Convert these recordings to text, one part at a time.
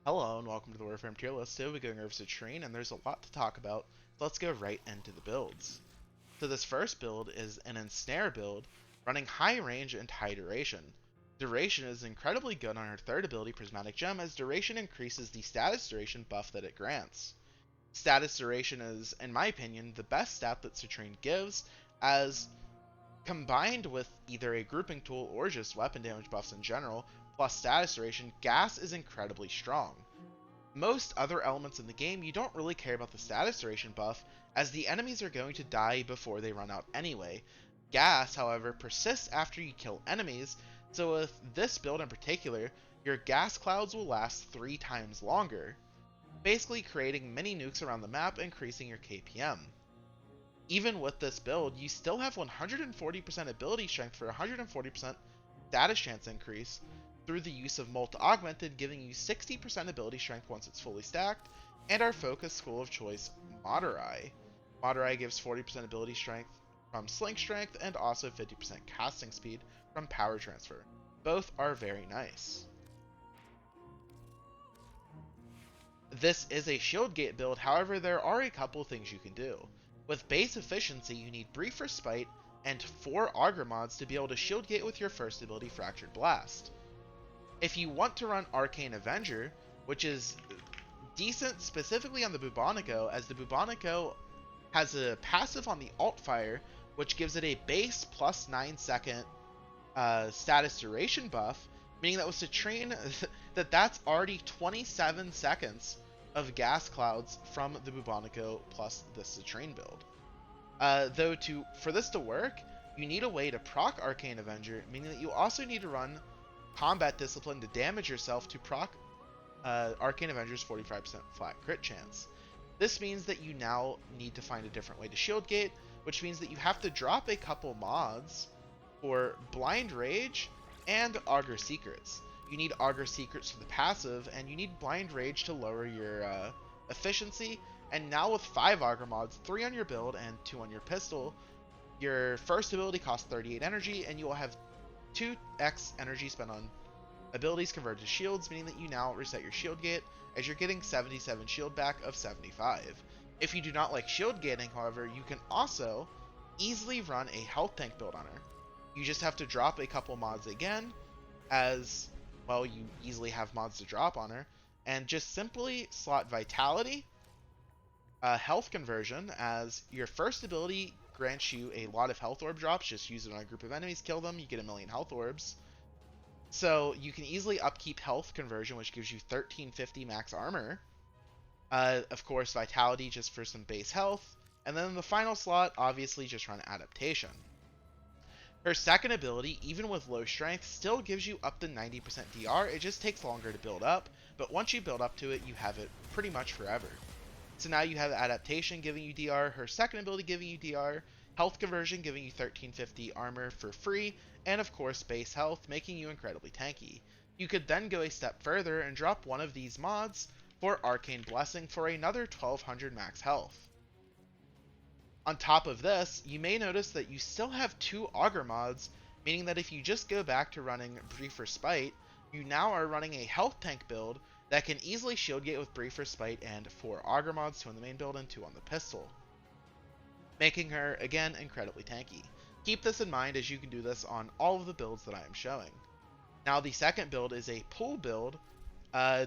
Hello and welcome to the Warframe tier list. Today we're going over Citrine and there's a lot to talk about, so let's go right into the builds. So this first build is an Ensnare build, running high range and high duration. Duration is incredibly good on her third ability Prismatic Gem, as duration increases the status duration buff that it grants. Status duration is, in my opinion, the best stat that Citrine gives, as combined with either a grouping tool or just weapon damage buffs in general, plus status duration, gas is incredibly strong. Most other elements in the game, you don't really care about the status duration buff, as the enemies are going to die before they run out anyway. Gas, however, persists after you kill enemies, so with this build in particular, your gas clouds will last 3 times longer, basically creating mini nukes around the map, increasing your KPM. Even with this build, you still have 140% ability strength for 140% status chance increase through the use of Molt Augmented, giving you 60% ability strength once it's fully stacked, and our focus school of choice, Madurai. Madurai gives 40% ability strength from Sling Strength and also 50% casting speed from Power Transfer. Both are very nice. This is a shield gate build, however there are a couple things you can do. With base efficiency, you need Brief Respite and 4 Augur mods to be able to shield gate with your first ability Fractured Blast. If you want to run Arcane Avenger, which is decent specifically on the Bubonico, as the Bubonico has a passive on the Alt Fire, which gives it a base plus 9 second status duration buff, meaning that with Citrine, that's already 27 seconds of gas clouds from the Bubonico plus the Citrine build. Though for this to work, you need a way to proc Arcane Avenger, meaning that you also need to run Combat Discipline to damage yourself to proc Arcane Avenger's 45% flat crit chance. This means that you now need to find a different way to shield gate, which means that you have to drop a couple mods for Blind Rage and Augur Secrets. You need Augur Secrets for the passive, and you need Blind Rage to lower your efficiency. And now with 5 Augur mods, 3 on your build and 2 on your pistol, your first ability costs 38 energy, and you will have 2x energy spent on abilities converted to shields, meaning that you now reset your shield gate, as you're getting 77 shield back of 75. If you do not like shield gating, however, you can also easily run a health tank build on her. You just have to drop a couple mods again, as, well, you easily have mods to drop on her, and just simply slot Vitality, health conversion, as your first ability grants you a lot of health orb drops. Just use it on a group of enemies, kill them, you get a million health orbs. So you can easily upkeep health conversion, which gives you 1350 max armor. Of course, Vitality just for some base health. And then in the final slot, obviously just run Adaptation. Her second ability, even with low strength, still gives you up to 90% DR. It just takes longer to build up, but once you build up to it, you have it pretty much forever. So now you have Adaptation giving you DR, her second ability giving you DR, Health Conversion giving you 1350 armor for free, and of course base health, making you incredibly tanky. You could then go a step further and drop one of these mods for Arcane Blessing for another 1200 max health. On top of this, you may notice that you still have 2 Augur mods, meaning that if you just go back to running Brief Respite, you now are running a health tank build that can easily shield gate with Brief Respite and 4 Augur mods, 2 on the main build and 2 on the pistol, making her, again, incredibly tanky. Keep this in mind, as you can do this on all of the builds that I am showing. Now the second build is a pull build.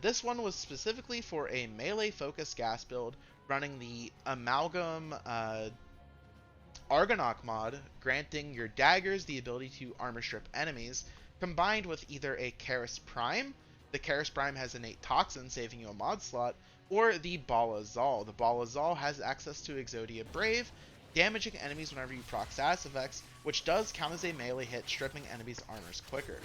This one was specifically for a melee focused gas build, running the Amalgam Argonaut mod, granting your daggers the ability to armor strip enemies, combined with either a Keris Prime. The Keris Prime has innate toxin, saving you a mod slot, or the Bala Zal. The Bala Zal has access to Exodia Brave, damaging enemies whenever you proc status effects, which does count as a melee hit, stripping enemies' armors quicker.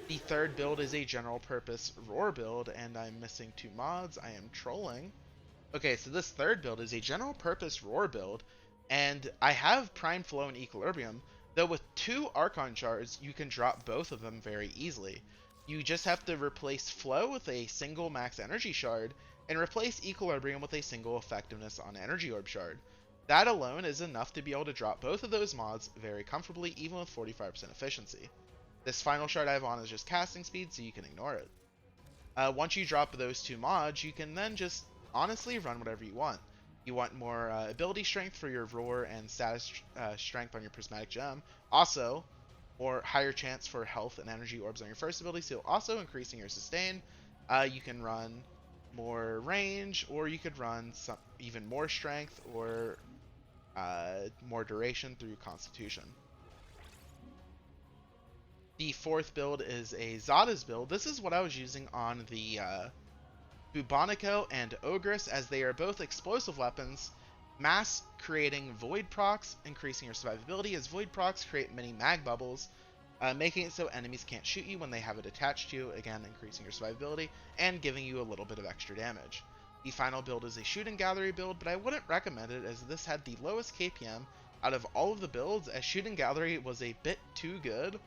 The third build is a general purpose roar build, and I'm missing 2 mods. I am trolling. Okay, so this third build is a general purpose roar build, and I have Prime Flow and Equilibrium, though with 2 Archon shards, you can drop both of them very easily. You just have to replace Flow with a single max energy shard, and replace Equilibrium with a single effectiveness on energy orb shard. That alone is enough to be able to drop both of those mods very comfortably, even with 45% efficiency. This final shard I have on is just casting speed, so you can ignore it. Once you drop those two mods, you can then just honestly run whatever you want. You want more ability strength for your roar and status strength on your prismatic gem. Also, or higher chance for health and energy orbs on your first ability, so also increasing your sustain. You can run more range, or you could run some even more strength or more duration through Constitution. The fourth build is a Zada's build. This is what I was using on the Bubonico and Ogress, as they are both explosive weapons, mass creating void procs, increasing your survivability, as void procs create many mag bubbles, making it so enemies can't shoot you when they have it attached to you, again increasing your survivability, and giving you a little bit of extra damage. The final build is a shoot and gallery build, but I wouldn't recommend it as this had the lowest KPM out of all of the builds, as shoot and gallery was a bit too good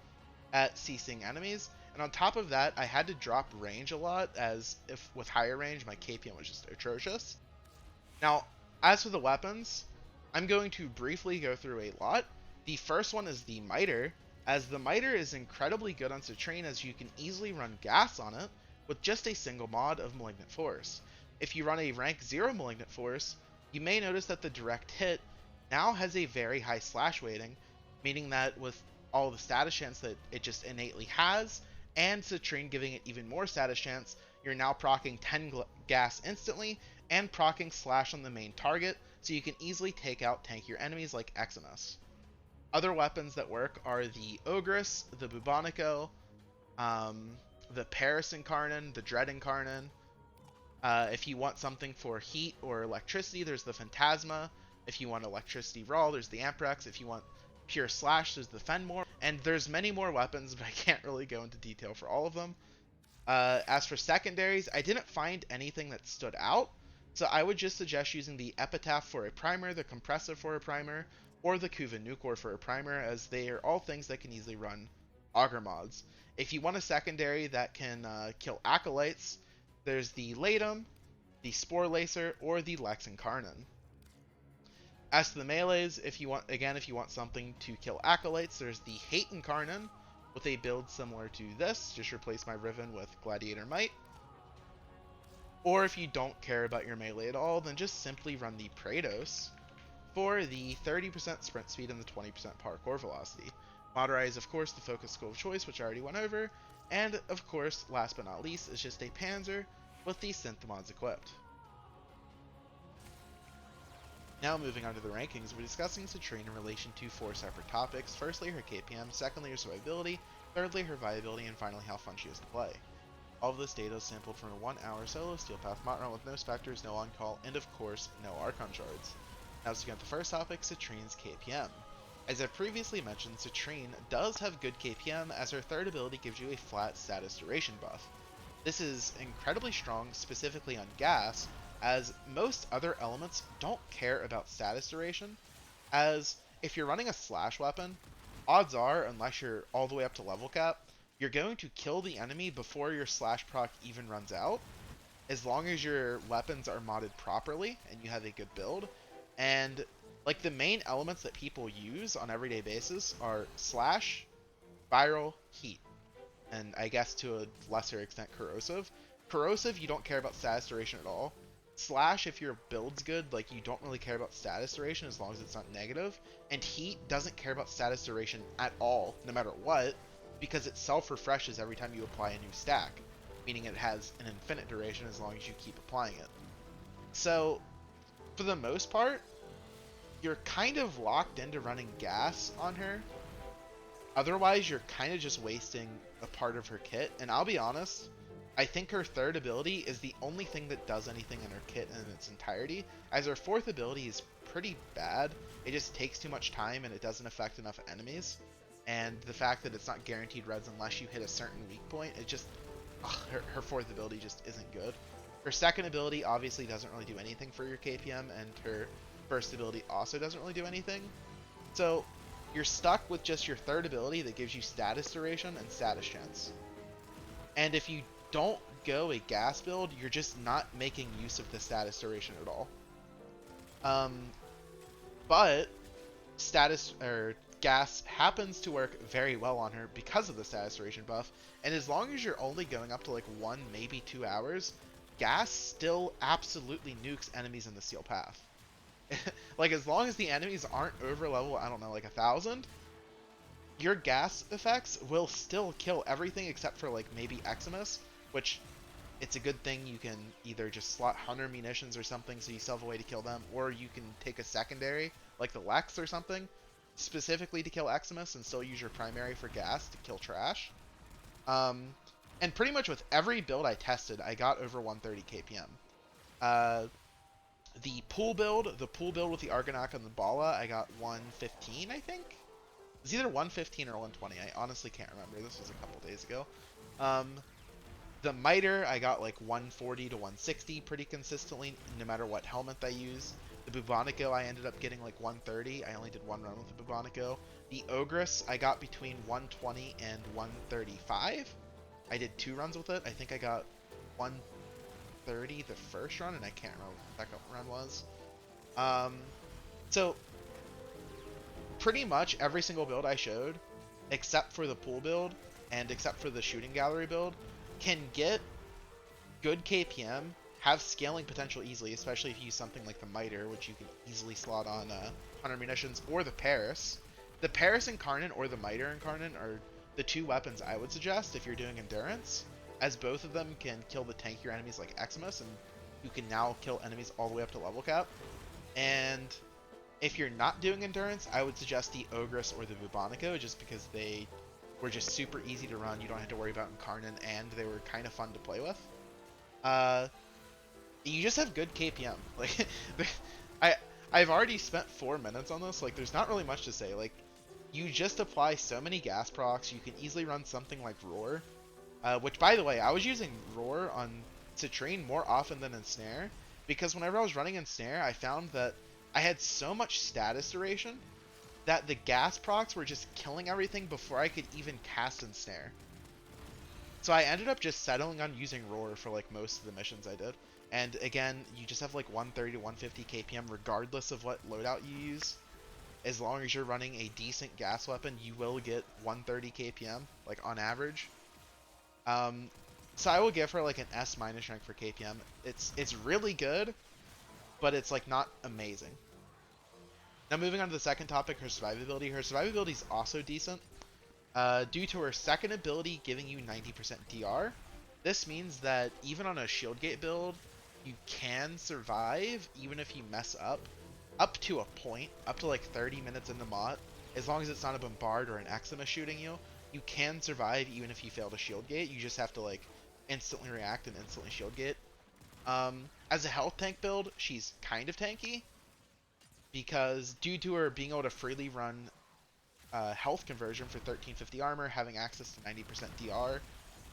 at CCing enemies, and on top of that, I had to drop range a lot, as if with higher range, my KPM was just atrocious. Now, as for the weapons, I'm going to briefly go through a lot. The first one is the Miter, as the Miter is incredibly good on Citrine, as you can easily run gas on it with just a single mod of Malignant Force. If you run a rank 0 Malignant Force, you may notice that the direct hit now has a very high slash weighting, meaning that with all the status chance that it just innately has, and Citrine giving it even more status chance, you're now proccing 10 gas instantly, and proccing slash on the main target, so you can easily take out tankier enemies like Eximus. Other weapons that work are the Ogress, the Bubonico, the Paris Incarnon, the Dread Incarnon. If you want something for heat or electricity, there's the Phantasma. If you want electricity raw, there's the Amprex. If you want pure slash, there's the Fenmore. And there's many more weapons, but I can't really go into detail for all of them. As for secondaries, I didn't find anything that stood out, so I would just suggest using the Epitaph for a primer, the Compressor for a primer, or the Kuva Nucor for a primer, as they are all things that can easily run Augur mods. If you want a secondary that can kill Acolytes, there's the Latum, the Spore Lacer, or the Lex Incarnon. As to the melees, if you want something to kill Acolytes, there's the Hate Incarnon, with a build similar to this, just replace my Riven with Gladiator Might. Or if you don't care about your melee at all, then just simply run the Praetos for the 30% sprint speed and the 20% parkour velocity. Madurai is of course the focus skill of choice, which I already went over, and of course, last but not least, is just a Panzer with the synth mods equipped. Now moving on to the rankings, we're discussing Citrine in relation to 4 separate topics. Firstly, her KPM, secondly, her survivability, thirdly, her viability, and finally, how fun she is to play. All of this data is sampled from a 1-hour solo Steel Path mod run with no specters, no on-call, and of course, no Archon shards. Now to get the first topic, Citrine's KPM. As I've previously mentioned, Citrine does have good KPM, as her third ability gives you a flat status duration buff. This is incredibly strong, specifically on gas, as most other elements don't care about status duration, as if you're running a slash weapon, odds are, unless you're all the way up to level cap, you're going to kill the enemy before your slash proc even runs out, as long as your weapons are modded properly and you have a good build. And like the main elements that people use on everyday basis are slash, viral, heat, and I guess to a lesser extent corrosive. Corrosive, you don't care about status duration at all. Slash, if your build's good, like you don't really care about status duration as long as it's not negative. And heat doesn't care about status duration at all, no matter what, because it self-refreshes every time you apply a new stack, meaning it has an infinite duration as long as you keep applying it. So, for the most part, you're kind of locked into running gas on her. Otherwise, you're kind of just wasting a part of her kit, and I'll be honest, I think her third ability is the only thing that does anything in her kit in its entirety, as her fourth ability is pretty bad. It just takes too much time and it doesn't affect enough enemies. And the fact that it's not guaranteed reds unless you hit a certain weak point, it just, her fourth ability just isn't good. Her second ability obviously doesn't really do anything for your KPM, and her first ability also doesn't really do anything. So you're stuck with just your third ability that gives you status duration and status chance. And if you don't go a gas build, you're just not making use of the status duration at all. But status or gas happens to work very well on her because of the status duration buff, and as long as you're only going up to like 1, maybe 2 hours, gas still absolutely nukes enemies in the steel path. Like, as long as the enemies aren't over level, I don't know, like 1,000, your gas effects will still kill everything except for like maybe Eximus, which it's a good thing you can either just slot Hunter munitions or something so you still have a way to kill them, or you can take a secondary, like the Lex or something, specifically to kill Eximus and still use your primary for gas to kill trash. And pretty much with every build I tested, I got over 130 KPM. The pool build with the Argonaut and the Bala, I got 115, I think? It's either 115 or 120. I honestly can't remember. This was a couple days ago. The Miter, I got like 140 to 160 pretty consistently, no matter what helmet I use. The Bubonico, I ended up getting like 130. I only did one run with the Bubonico. The Ogress, I got between 120 and 135. I did 2 runs with it. I think I got 130 the first run, and I can't remember what the second run was. So pretty much every single build I showed, except for the pool build and except for the shooting gallery build, can get good KPM, have scaling potential easily, especially if you use something like the Miter, which you can easily slot on Hunter munitions, or the Paris. The Paris Incarnate or the Miter Incarnate are the 2 weapons I would suggest if you're doing Endurance, as both of them can kill the tankier enemies like Eximus, and you can now kill enemies all the way up to level cap. And if you're not doing Endurance, I would suggest the Ogress or the Bubonico, just because they were just super easy to run. You don't have to worry about Incarnate, and they were kind of fun to play with. You just have good KPM. Like, I've already spent 4 minutes on this. Like, there's not really much to say. Like, you just apply so many gas procs. You can easily run something like Roar, which, by the way, I was using Roar on Citrine more often than Ensnare, because whenever I was running Ensnare, I found that I had so much status duration that the gas procs were just killing everything before I could even cast Ensnare. So I ended up just settling on using Roar for like most of the missions I did. And again, you just have like 130 to 150 KPM regardless of what loadout you use. As long as you're running a decent gas weapon, you will get 130 KPM, like on average. So I will give her like an S- rank for KPM. It's really good, but it's like not amazing. Now moving on to the second topic, her survivability. Her survivability is also decent. Due to her second ability giving you 90% DR, this means that even on a shield gate build, you can survive even if you mess up to a point, up to like 30 minutes into Mott. As long as it's not a Bombard or an Eximus shooting you, you can survive even if you fail to shield gate. You just have to like instantly react and instantly shield gate. As a health tank build, she's kind of tanky, because due to her being able to freely run health conversion for 1350 armor, having access to 90% DR,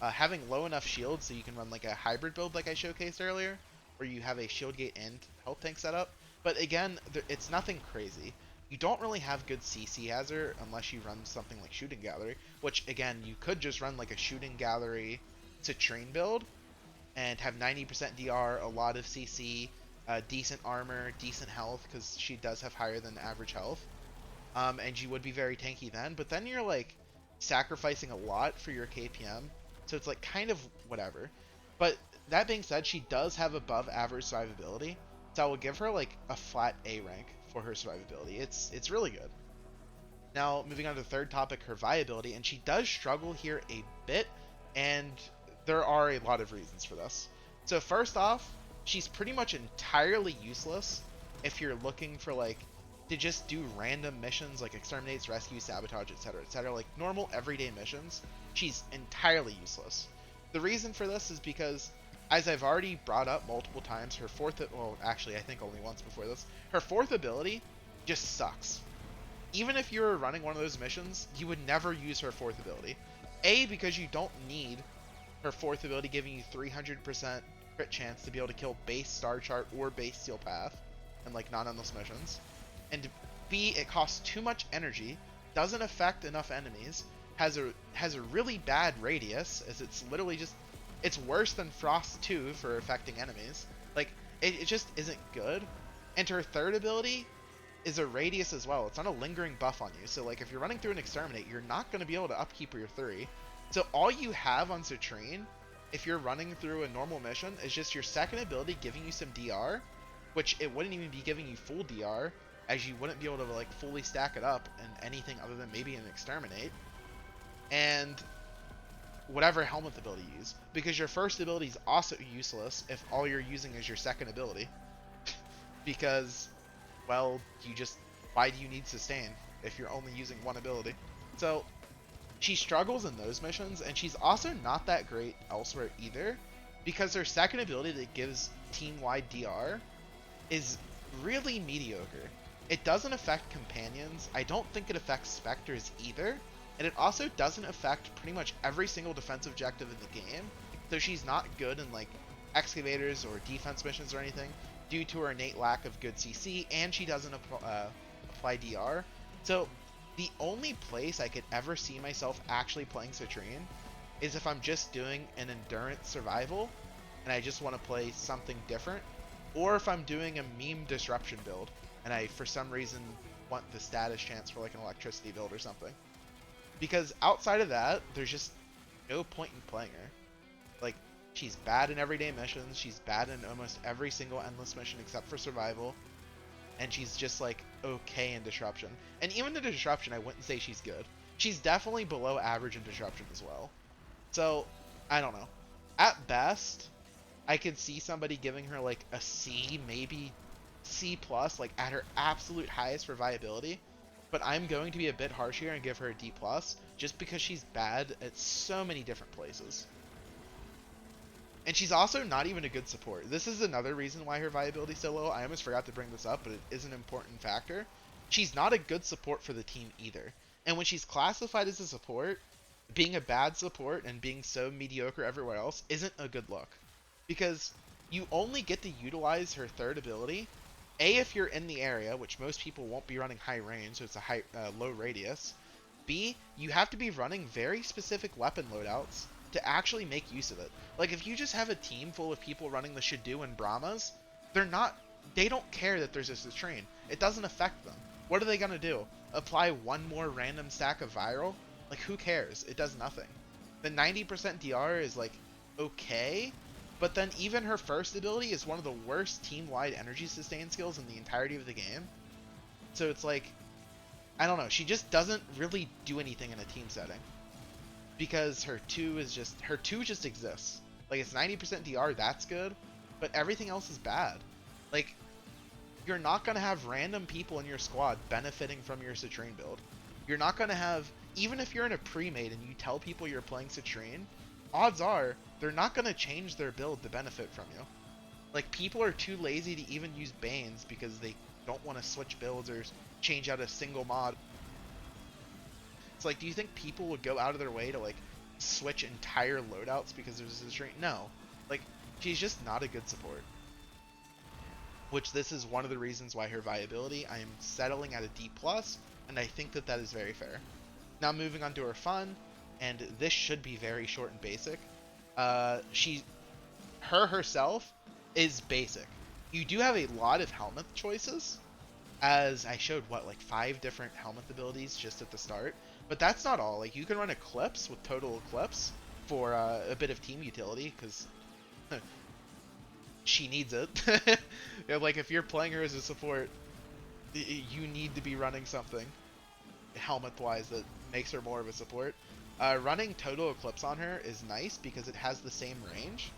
having low enough shields so you can run like a hybrid build like I showcased earlier, where you have a shield gate and health tank setup. But again, it's nothing crazy. You don't really have good CC hazard unless you run something like Shooting Gallery, which again, you could just run like a Shooting Gallery Citrine build and have 90% DR, a lot of CC, decent armor, decent health, because she does have higher than average health. And you would be very tanky then, but then you're like sacrificing a lot for your KPM, so it's like kind of whatever. But that being said, she does have above average survivability, so I will give her like a flat A rank for her survivability. It's really good. Now moving on to the third topic, her viability, and she does struggle here a bit, and there are a lot of reasons for this. So first off, she's pretty much entirely useless if you're looking for like to just do random missions like exterminates, rescue, sabotage, etc., like normal everyday missions. She's entirely useless. The reason for this is because, as I've already brought up multiple times, her fourth, well, actually I think only once before this, her fourth ability just sucks. Even if you were running one of those missions, you would never use her fourth ability. A, because you don't need her fourth ability giving you 300% crit chance to be able to kill base Star Chart or base Steel Path and like non-endless missions. And B, it costs too much energy, doesn't affect enough enemies, has a really bad radius, as it's literally just, it's worse than Frost 2 for affecting enemies. Like, it just isn't good. And her third ability is a radius as well. It's not a lingering buff on you. So like if you're running through an exterminate, you're not going to be able to upkeep your 3. So all you have on Citrine, if you're running through a normal mission, is just your second ability giving you some DR, which it wouldn't even be giving you full DR, as you wouldn't be able to like fully stack it up in anything other than maybe an exterminate, and whatever helmet ability you use, because your first ability is also useless if all you're using is your second ability, because, well, why do you need sustain if you're only using one ability? So she struggles in those missions, and she's also not that great elsewhere either, because her second ability that gives team-wide DR is really mediocre. It doesn't affect companions. I don't think it affects specters either, and it also doesn't affect pretty much every single defensive objective in the game. So she's not good in like excavators or defense missions or anything due to her innate lack of good CC, and she doesn't apply DR. So the only place I could ever see myself actually playing Citrine is if I'm just doing an endurance survival and I just want to play something different, or if I'm doing a meme disruption build and I for some reason want the status chance for like an electricity build or something. Because outside of that, there's just no point in playing her. Like, she's bad in everyday missions, she's bad in almost every single endless mission except for survival, and she's just like okay in disruption. And even in disruption, I wouldn't say she's good. She's definitely below average in disruption as well. So, I don't know. At best, I could see somebody giving her like a C, maybe C+, like at her absolute highest for viability. But I'm going to be a bit harsh here and give her a D+, just because she's bad at so many different places. And she's also not even a good support. This is another reason why her viability is so low. I almost forgot to bring this up, but it is an important factor. She's not a good support for the team either. And when she's classified as a support, being a bad support and being so mediocre everywhere else isn't a good look. Because you only get to utilize her third ability, A, if you're in the area, which most people won't be running high range, so it's a low radius. B, you have to be running very specific weapon loadouts to actually make use of it. Like, if you just have a team full of people running the Shadu and Brahmas, they don't care that there's a Citrine. It doesn't affect them. What are they gonna do? Apply one more random stack of viral? Like, who cares? It does nothing. The 90% DR is, like, okay, but then even her first ability is one of the worst team-wide energy sustain skills in the entirety of the game. So it's like, I don't know, she just doesn't really do anything in a team setting. Because her 2 just exists. Like, it's 90% DR, that's good, but everything else is bad. Like, you're not going to have random people in your squad benefiting from your Citrine build. You're not going to have, even if you're in a pre-made and you tell people you're playing Citrine, odds are they're not going to change their build to benefit from you. Like, people are too lazy to even use Banes because they don't want to switch builds or change out a single mod. It's like, do you think people would go out of their way to, like, switch entire loadouts because there's a Citrine? No. Like, she's just not a good support. Which this is one of the reasons why her viability, I am settling at a D+, and I think that that is very fair. Now moving on to her fun, and this should be very short and basic. Herself is basic. You do have a lot of helmet choices, as I showed, like 5 different helmet abilities just at the start. But that's not all. Like, you can run Eclipse with total Eclipse for a bit of team utility, because she needs it. Like, if you're playing her as a support, you need to be running something helmet-wise that makes her more of a support. Running total Eclipse on her is nice because it has the same range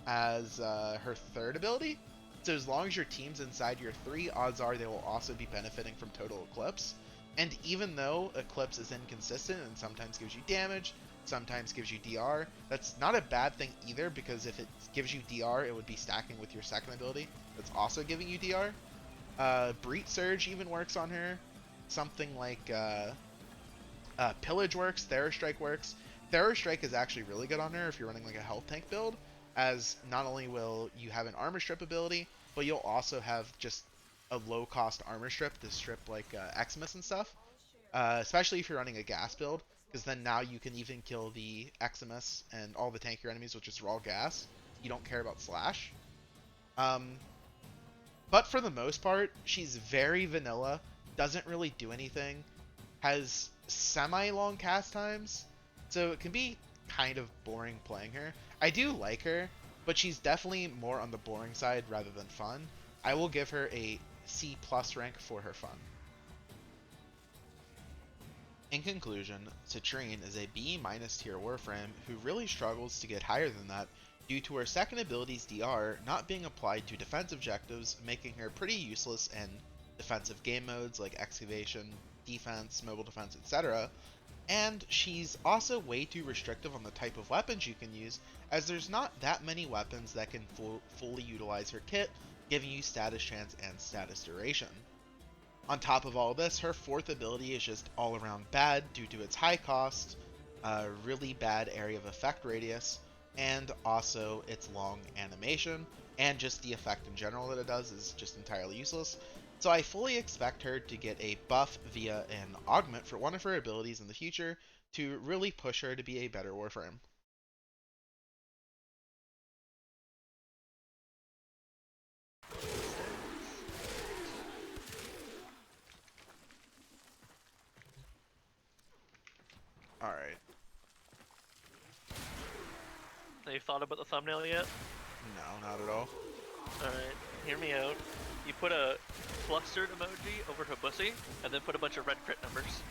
as her third ability. So as long as your team's inside your 3, odds are they will also be benefiting from total Eclipse. And even though Eclipse is inconsistent and sometimes gives you damage, sometimes gives you DR, that's not a bad thing either, because if it gives you DR, it would be stacking with your second ability that's also giving you DR. Breach Surge even works on her. Something like Pillage works, Tharros Strike works. Tharros Strike is actually really good on her if you're running like a health tank build, as not only will you have an armor strip ability, but you'll also have just a low-cost armor strip to strip like Eximus and stuff, especially if you're running a gas build, because then now you can even kill the Eximus and all the tankier enemies with just raw gas. You don't care about slash. But for the most part, she's very vanilla, doesn't really do anything, has semi-long cast times, so it can be kind of boring playing her. I do like her, but she's definitely more on the boring side rather than fun. I will give her a C+ rank for her fun. In conclusion, Citrine is a B- tier Warframe who really struggles to get higher than that due to her second ability's DR not being applied to defense objectives, making her pretty useless in defensive game modes like excavation, defense, mobile defense, etc. And she's also way too restrictive on the type of weapons you can use, as there's not that many weapons that can fully utilize her kit, giving you status chance and status duration. On top of all this, her fourth ability is just all around bad due to its high cost, really bad area of effect radius, and also its long animation, and just the effect in general that it does is just entirely useless. So I fully expect her to get a buff via an augment for one of her abilities in the future to really push her to be a better Warframe. Alright. Have you thought about the thumbnail yet? No, not at all. Alright, hear me out. You put a flustered emoji over her pussy, and then put a bunch of red crit numbers.